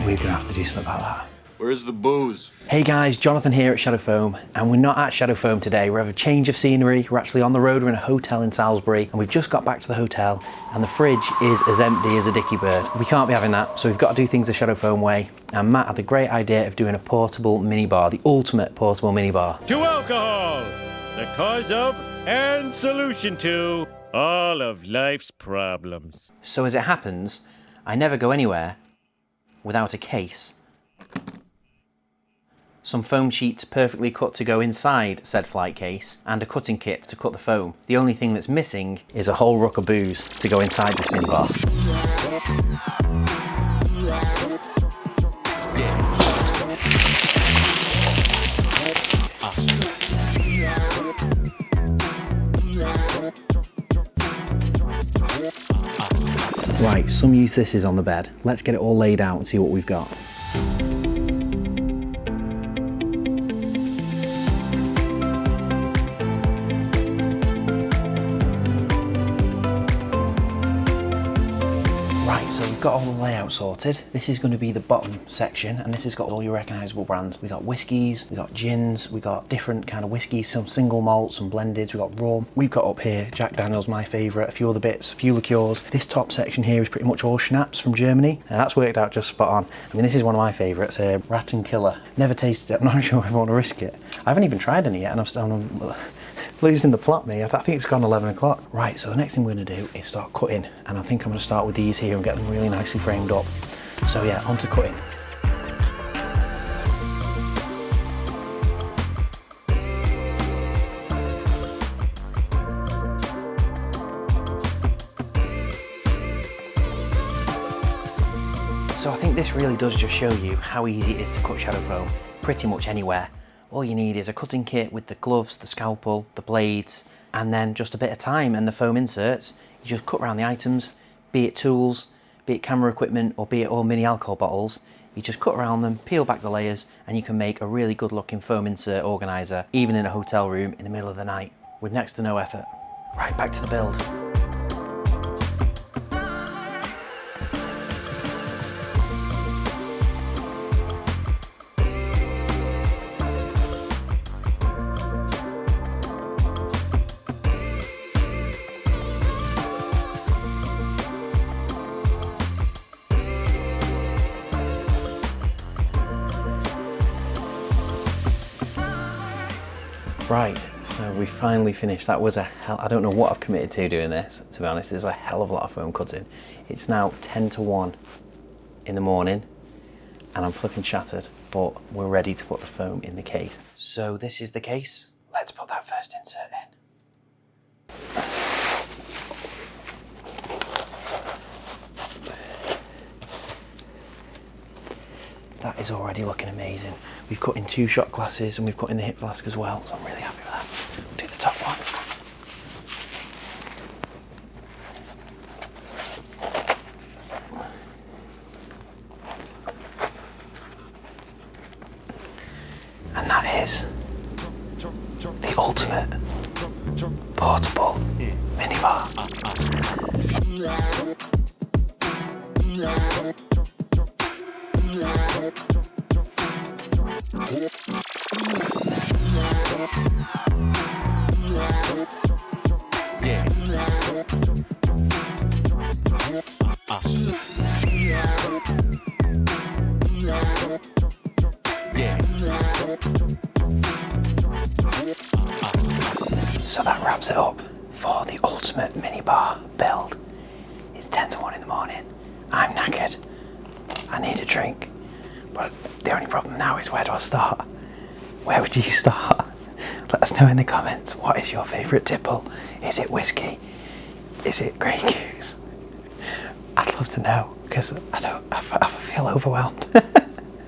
We're gonna have to do something about that. Where's the booze? Hey guys, Jonathan here at Shadow Foam, and we're not at Shadow Foam today. We're having a change of scenery. We're actually on the road. We're in a hotel in Salisbury, and we've just got back to the hotel, and the fridge is as empty as a dicky bird. We can't be having that, so we've got to do things the Shadow Foam way. And Matt had the great idea of doing a portable minibar, the ultimate portable minibar. To alcohol, the cause of and solution to all of life's problems. So as it happens, I never go anywhere without a case. Some foam sheets perfectly cut to go inside said flight case, and a cutting kit to cut the foam. The only thing that's missing is a whole ruck of booze to go inside this minibar. Right, some use this is on the bed. Let's get it all laid out and see what we've got. Right, so we've got all the layout sorted. This is going to be the bottom section, and this has got all your recognisable brands. We've got whiskies, we've got gins, we've got different kind of whiskies, some single malts, some blendeds, we've got rum. We've got up here Jack Daniel's, my favourite, a few other bits, a few liqueurs. This top section here is pretty much all schnapps from Germany. That's worked out just spot on. I mean, this is one of my favourites, Rat and Killer. Never tasted it, I'm not sure if I want to risk it. I haven't even tried any yet, and I'm still losing the plot, me. I think it's gone 11 o'clock. Right, so the next thing we're going to do is start cutting, and I think I'm going to start with these here and get them really nicely framed up. So yeah, on to cutting. So I think this really does just show you how easy it is to cut shadow foam pretty much anywhere. All you need is a cutting kit with the gloves, the scalpel, the blades, and then just a bit of time and the foam inserts. You just cut around the items, be it tools, be it camera equipment, or be it all mini alcohol bottles. You just cut around them, peel back the layers, and you can make a really good looking foam insert organiser, even in a hotel room in the middle of the night, with next to no effort. Right, back to the build. Right, so we finally finished. That was a hell, I don't know what I've committed to doing this, to be honest. There's a hell of a lot of foam cutting. It's now 10 to 1 in the morning, and I'm flipping shattered, but we're ready to put the foam in the case. So this is the case. Let's put that first insert in. That is already looking amazing. We've cut in 2 shot glasses, and we've cut in the hip flask as well, so I'm really happy with that. We'll do the top one. And that is the ultimate portable minibar. So that wraps it up for the ultimate minibar build. It's 10 to 1 in the morning. I'm knackered. I need a drink. But the only problem now is, where do I start? Where would you start? Let us know in the comments. What is your favourite tipple? Is it whiskey? Is it Grey Goose? I'd love to know, because I feel overwhelmed.